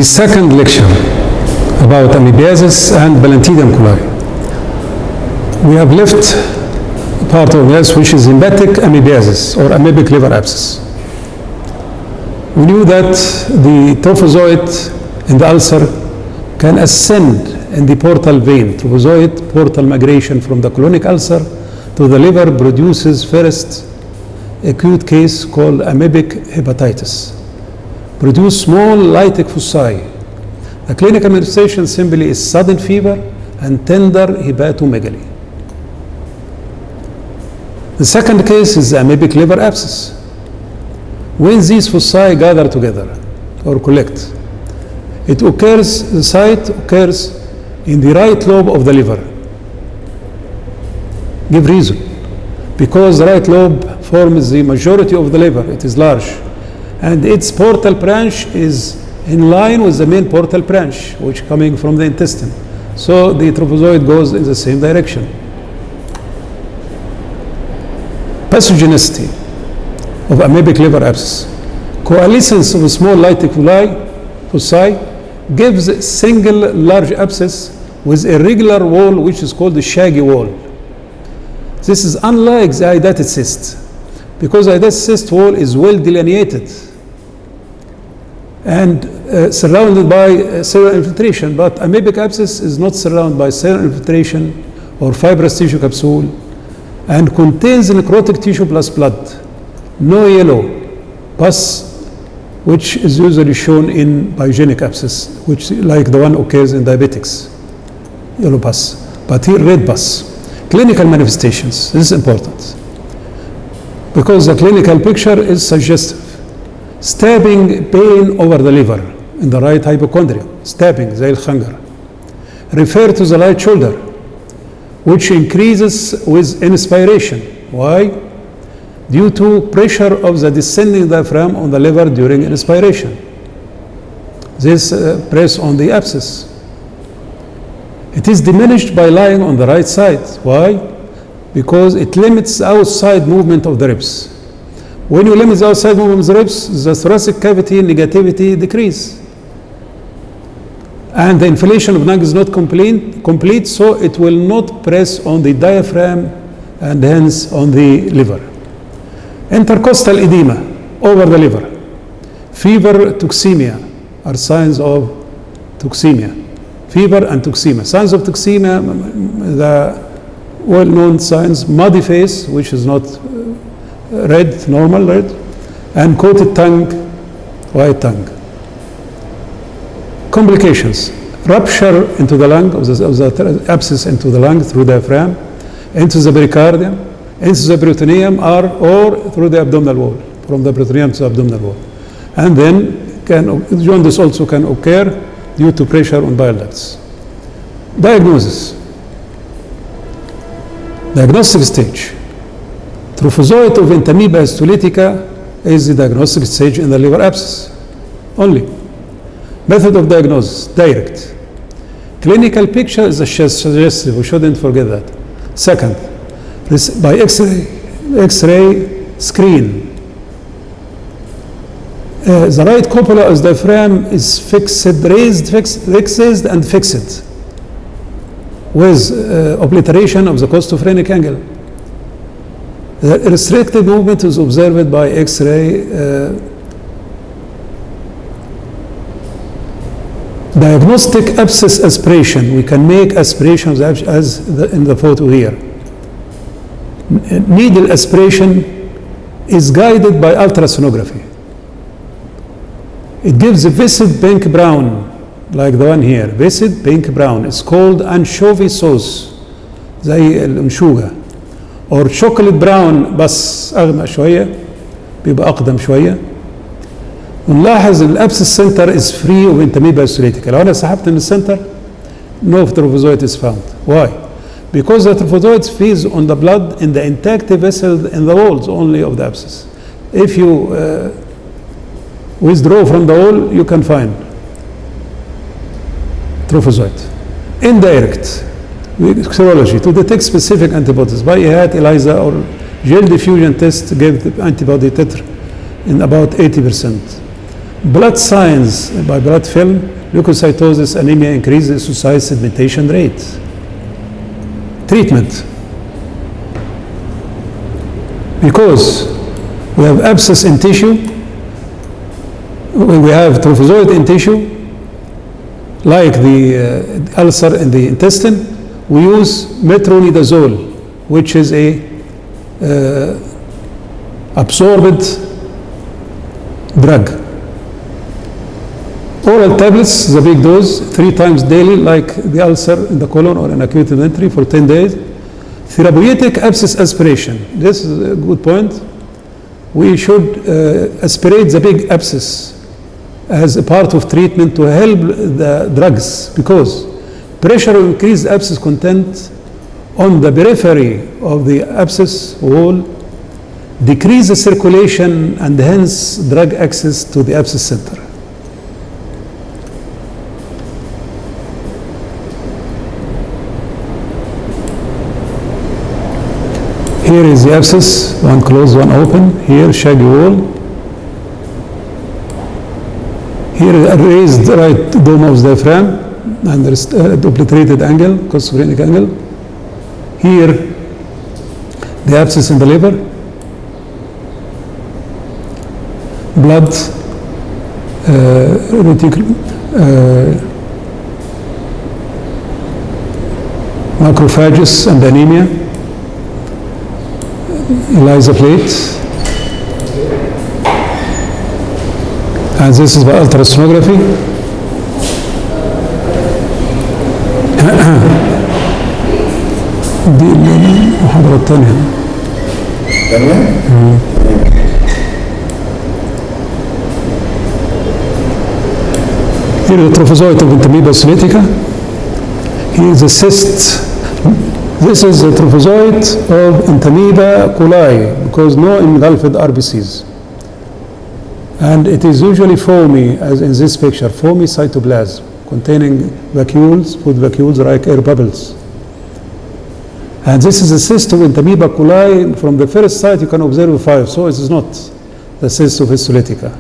the second lecture about amoebiasis and Balantidium coli. We have left part of this, which is hepatic amoebiasis or amoebic liver abscess. We knew that the trophozoite in the ulcer can ascend in the portal vein. Trophozoite portal migration from the colonic ulcer to the liver produces first acute case called amoebic hepatitis. Produce small lytic foci. The clinical manifestation simply is sudden fever and tender hepatomegaly. The second case is amoebic liver abscess. When these foci gather together or collect, the site occurs in the right lobe of the liver. Give reason. Because the right lobe forms the majority of the liver, it is large. And its portal branch is in line with the main portal branch, which coming from the intestine. So the trophozoite goes in the same direction. Pathogenicity of amoebic liver abscess. Coalescence of small lytic foci gives single large abscess with a regular wall, which is called the shaggy wall. This is unlike the idated cyst, because the idated cyst wall is well delineated and surrounded by cellular infiltration, but amoebic abscess is not surrounded by cellular infiltration or fibrous tissue capsule and contains necrotic tissue plus blood. No yellow pus, which is usually shown in pyogenic abscess, which like the one occurs in diabetics, yellow pus, but here red pus. Clinical manifestations, this is important because the clinical picture is suggestive. Stabbing pain over the liver in the right hypochondrium, stabbing, زي الخنجر. Refer to the right shoulder, which increases with inspiration. Why? Due to pressure of the descending diaphragm on the liver during inspiration. This press on the abscess. It is diminished by lying on the right side. Why? Because it limits the outside movement of the ribs. When you limit the outside movement of the ribs, the thoracic cavity negativity decrease. And the inflation of lung is not complete, so it will not press on the diaphragm and hence on the liver. Intercostal edema over the liver. Fever, toxemia are signs of toxemia. Fever and toxemia. Signs of toxemia, the well-known signs, muddy face, which is not red, normal red, and coated tongue, white tongue. Complications. Rupture into the lung, of the abscess into the lung through diaphragm, into the pericardium, into the peritoneum, or through the abdominal wall, from the peritoneum to the abdominal wall. And then jaundice also can occur due to pressure on bile ducts. Diagnosis. Diagnostic stage. Trophozoite of Entamoeba histolytica is the diagnostic stage in the liver abscess only. Method of diagnosis, direct. Clinical picture is suggestive, we shouldn't forget that. Second, by X-ray screen. The right copula of the diaphragm is fixed and fixed with obliteration of the costophrenic angle. The restricted movement is observed by X-ray. Diagnostic abscess aspiration. We can make aspirations as in the photo here. Needle aspiration is guided by ultrasonography. It gives a viscid pink brown, like the one here. Viscid pink brown. It's called anchovy sauce, زي الأنشوجة. Or chocolate brown بس أغمق شوية، بيبقى أقدم شوية. ونلاحظ الأبسس center is free of Entamoeba histolytica. لو أنا سحبت من السنتر, no trophozoite is found. Why? Because the trophozoite feeds on the blood in the intact vessel in the walls only of the abscess. If you withdraw from the wall, you can find trophozoite. Indirect serology to detect specific antibodies by EHAT, ELISA, or gel diffusion test gave the antibody titer in about 80%. Blood signs by blood film, leukocytosis, anemia, increases suicide sedimentation rate. Treatment. Because we have abscess in tissue, we have trophozoite in tissue, like the ulcer in the intestine, we use metronidazole, which is a absorbed drug. Oral tablets, the big dose, 3 times daily, like the ulcer in the colon or an acute inventory for 10 days. Therapeutic abscess aspiration. This is a good point. We should aspirate the big abscess as a part of treatment to help the drugs, because pressure will increase abscess content on the periphery of the abscess wall, decrease the circulation, and hence drug access to the abscess center. Here is the abscess, one closed, one open. Here, shaggy wall. Here, a raised right dome of the diaphragm and obliterated angle, cosophrenic angle. Here, the abscess in the liver. Blood, macrophages and anemia. ELISA plate. And this is by ultrasonography. دي المحاضرة الثانية. Here is the trophozoite of Entamoeba semitica. Here is a cyst. This is the trophozoite of Entamoeba coli, because no engulfed RBCs. And it is usually foamy, as in this picture, foamy cytoplasm containing vacuoles, food vacuoles like air bubbles. And this is a cyst of Entamoeba coli. From the first sight you can observe 5, so it is not the cyst of histolytica.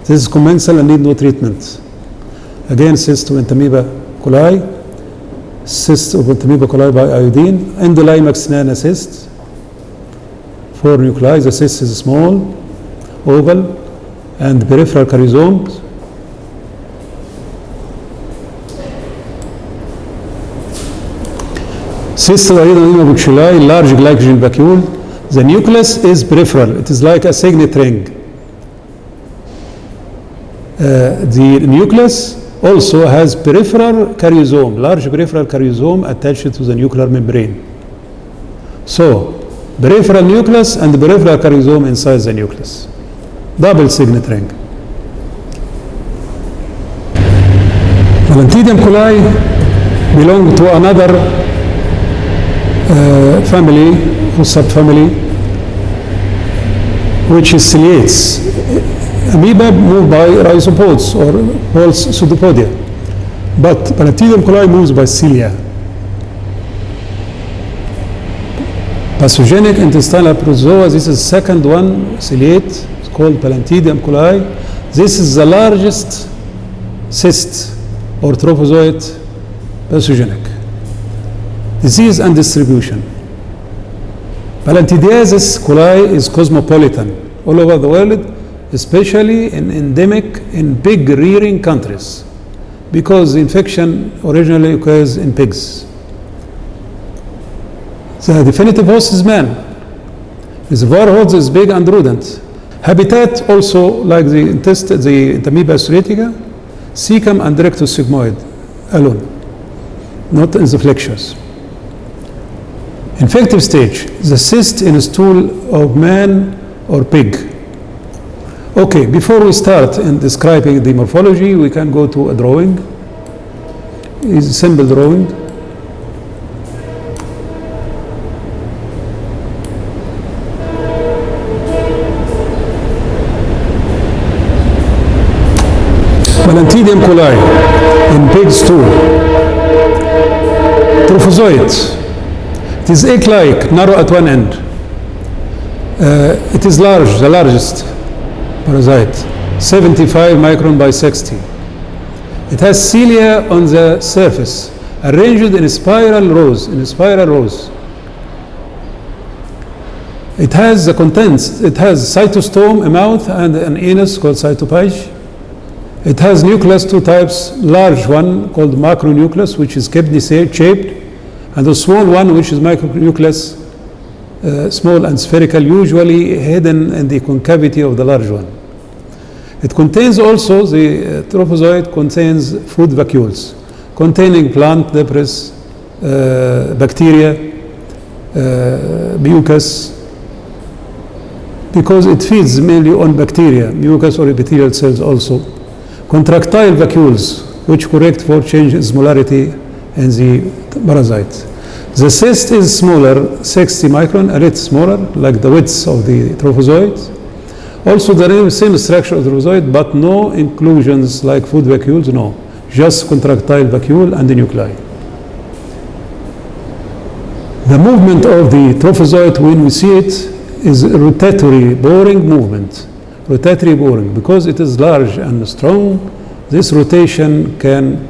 This is commensal and need no treatment. Again, cyst of Entamoeba coli, cyst of Entamoeba coli by iodine, Endolimax nana cyst, 4 nuclei. The cyst is small, oval, and peripheral caryosomes. Cystal Iridoderma bucculi, large glycogen vacuole. The nucleus is peripheral. It is like a signet ring. The nucleus also has peripheral karyosome, large peripheral karyosome attached to the nuclear membrane. So, peripheral nucleus and peripheral karyosome inside the nucleus. Double signet ring. Balantidium coli belong to another family or subfamily, which is ciliates. Amoeba move by rhizopods or whole pseudopodia, but Balantidium coli moves by cilia. Pathogenic intestinal protozoa, this is the second one, ciliate, it's called Balantidium coli. This is the largest cyst or trophozoite pathogenic. Disease and distribution. Balantidiasis coli is cosmopolitan all over the world, especially in endemic in pig rearing countries, because the infection originally occurs in pigs. The definitive host is man. Reservoir host is pig and rodent. Habitat also like the intestine, the Entamoeba histolytica, cecum and rectus sigmoid alone, not in the flexures. Infective stage, the cyst in a stool of man or pig. Okay, before we start in describing the morphology, we can go to a drawing. It's a simple drawing. Balantidium coli in pig stool. Trophozoite. It is egg-like, narrow at one end. It is large, the largest parasite. 75 micron by 60. It has cilia on the surface, arranged in spiral rows. It has the contents. It has cytostome, a mouth, and an anus called cytopage. It has nucleus, two types, large one called macronucleus, which is kidney-shaped, and a small one, which is micronucleus, small and spherical, usually hidden in the concavity of the large one. It contains also, the trophozoite contains food vacuoles containing plant debris, bacteria, mucus, because it feeds mainly on bacteria, mucus or epithelial cells also. Contractile vacuoles, which correct for change in osmolarity in the parasite. The cyst is smaller, 60 micron, a little smaller, like the width of the trophozoite. Also the same structure of the trophozoite, but no inclusions like food vacuoles, no. Just contractile vacuole and the nuclei. The movement of the trophozoite, when we see it, is rotatory boring movement. Rotatory boring, because it is large and strong. This rotation can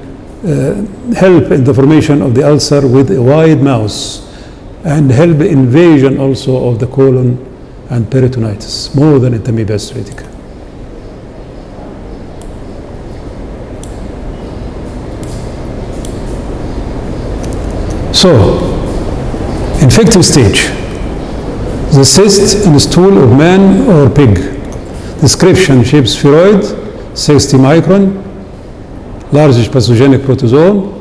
help in the formation of the ulcer with a wide mouth, and help invasion also of the colon and peritonitis, more than in Amoebiasis salitica. So, infective stage. The cyst in the stool of man or pig. Description: shaped spheroid, 60 micron, largish pathogenic protozoan,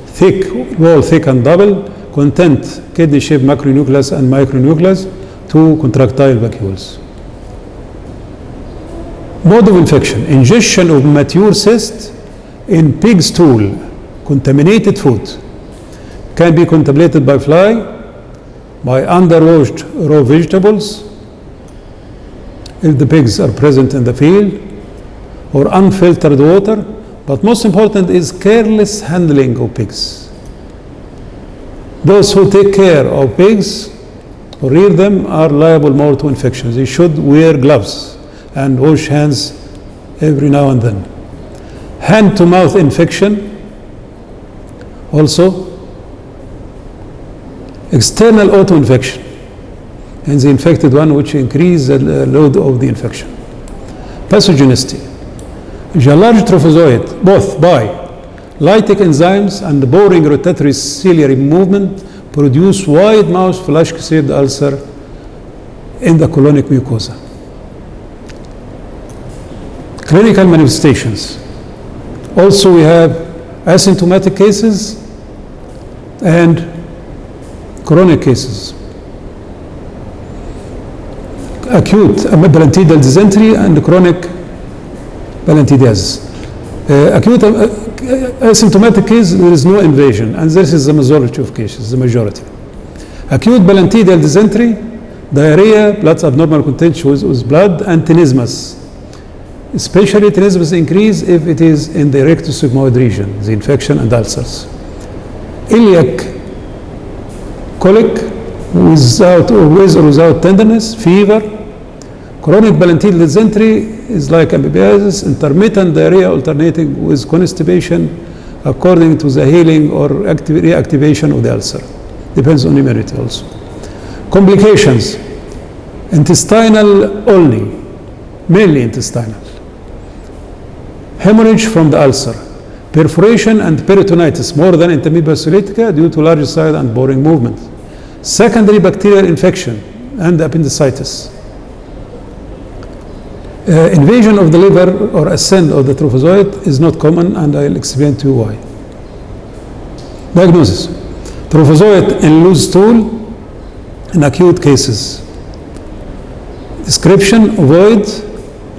thick wall, thick and double, content kidney-shaped macronucleus and micronucleus, two contractile vacuoles. Mode of infection: ingestion of mature cyst in pig stool, contaminated food. Can be contaminated by fly, by underwashed raw vegetables, if the pigs are present in the field, or unfiltered water. But most important is careless handling of pigs. Those who take care of pigs or rear them are liable more to infections. They should wear gloves and wash hands every now and then. Hand to mouth infection also. External auto-infection in the infected one, which increase the load of the infection. Pathogenicity: the large trophozoite, both by lytic enzymes and boring rotatory ciliary movement, produce wide mouth flask-shaped ulcer in the colonic mucosa. Clinical manifestations: also we have asymptomatic cases and chronic cases. Acute palantidial dysentery and chronic palantidiasis. Acute asymptomatic case, there is no invasion, and this is the majority of cases, the majority. Acute palantidial dysentery, diarrhea, blood abnormal contention with blood, and tenesmus. Especially tenesmus increase if it is in the rectosigmoid region, the infection and ulcers. Iliac colic, with or without tenderness, fever. Chronic palantidial dysentery is like amoebiasis, intermittent diarrhea alternating with constipation according to the healing or reactivation of the ulcer. Depends on immunity also. Complications: intestinal only, mainly intestinal. Hemorrhage from the ulcer. Perforation and peritonitis, more than in Amoebiasis salitica due to large size and boring movement. Secondary bacterial infection and appendicitis. Invasion of the liver or ascent of the trophozoite is not common, and I'll explain to you why. Diagnosis: trophozoite in loose stool in acute cases. Description: ovoid,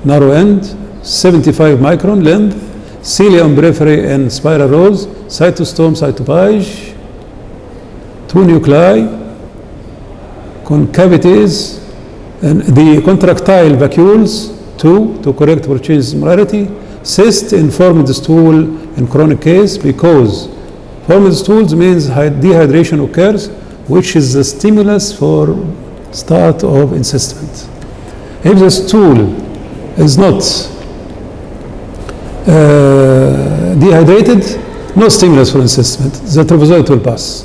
narrow end, 75 micron length, cilia on periphery and spiral rows, cytostome, cytopage, two nuclei, concavities, and the contractile vacuoles, two, to correct for change osmolarity. Cyst in formed stool in chronic case, because formed stools means dehydration occurs, which is the stimulus for start of encystment. If the stool is not dehydrated, no stimulus for encystment, the trophozoite will pass,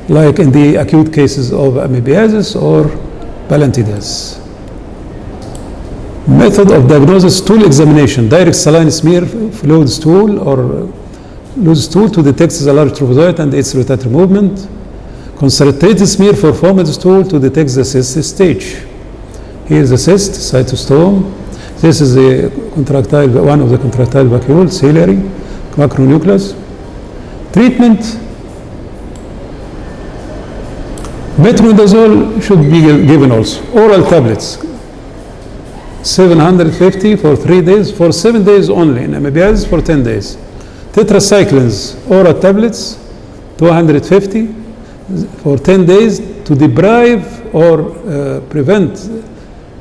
like in the acute cases of amoebiasis or palantidiasis. Method of diagnosis: stool examination, direct saline smear fluid stool or loose stool to detect the large trophozoite and its rotatory movement. Concentrated smear for formed stool to detect the cyst stage. Here is the cyst, cytostome. This is the contractile, one of the contractile vacuoles, ciliary, macronucleus. Treatment: metronidazole should be given also. Oral tablets, 750 for 3 days, for 7 days only. In amoebiasis, for 10 days. Tetracyclines, oral tablets, 250 for 10 days to deprive or prevent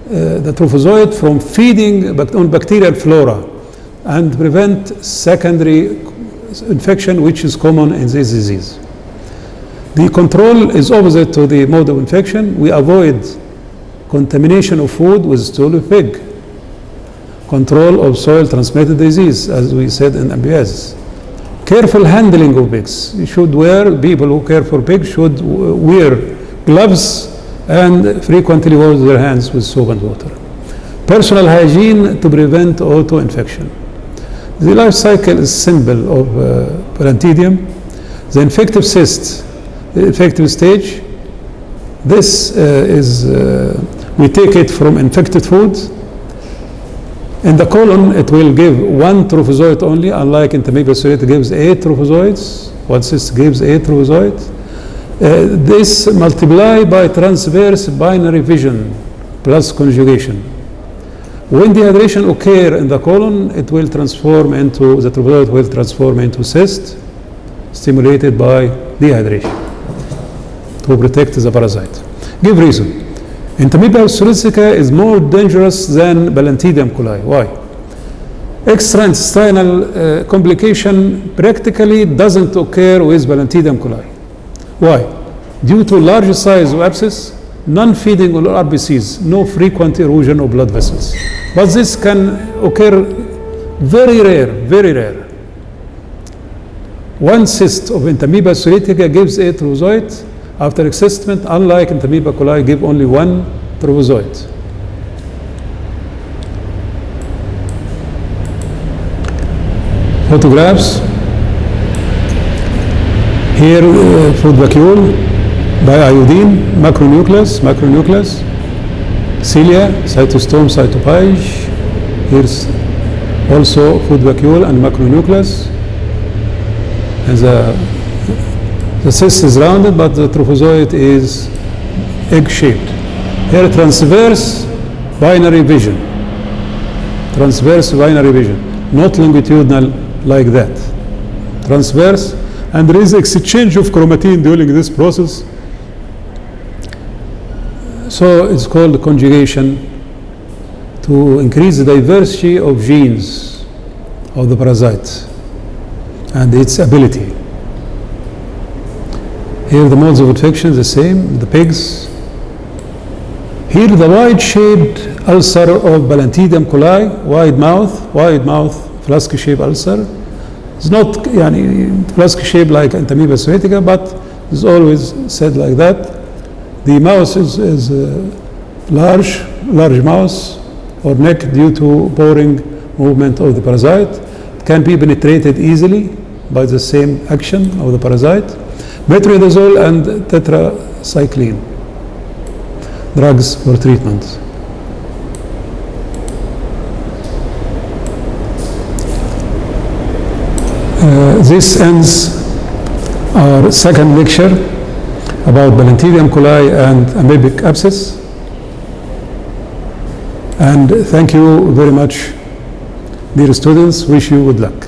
the trophozoite from feeding on bacterial flora and prevent secondary infection, which is common in this disease. The control is opposite to the mode of infection. We avoid contamination of food with stool of pig. Control of soil transmitted disease, as we said in amoebiasis. Careful handling of pigs. People who care for pigs should wear gloves and frequently wash their hands with soap and water. Personal hygiene to prevent auto-infection. The life cycle is simple of Palantidium. The infective cyst, the infective stage, this we take it from infected food. In the colon, it will give one trophozoite only, unlike in Amoebiasis, it gives 8 trophozoites. One cyst gives 8 trophozoites. This multiply by transverse binary fission plus conjugation. When dehydration occurs in the colon, it will transform into, the trophozoite will transform into cyst, stimulated by dehydration to protect the parasite. Give reason. Amoebiasis solicitica is more dangerous than Palantidium coli. Why? Extraintestinal complication practically doesn't occur with Palantidium coli. Why? Due to large size of abscess, non-feeding on RBCs, no frequent erosion of blood vessels. But this can occur very rare. One cyst of Amoebiasis solitica gives 8 trophozoites. After excitement, unlike Amoebiasis coli, give only 1 trophozoite. Photographs. Here, food vacuole by iodine, macronucleus, cilia, cytostome, cytopage. Here's also food vacuole and macronucleus. And the cyst is rounded, but the trophozoite is egg-shaped. Here, transverse binary vision, not longitudinal like that. Transverse, and there is exchange of chromatin during this process. So it's called conjugation to increase the diversity of genes of the parasite and its ability. Here the modes of infection the same, the pigs. Here the wide-shaped ulcer of Palantidium coli, wide mouth, flask-shaped ulcer. It's not flask-shaped like Amoebiasis solitica, but it's always said like that. The mouth is large mouth or neck due to boring movement of the parasite. It can be penetrated easily by the same action of the parasite. Metronidazole and tetracycline, drugs for treatment. This ends our second lecture about Palantidium coli and amoebic abscess. And thank you very much, dear students. Wish you good luck.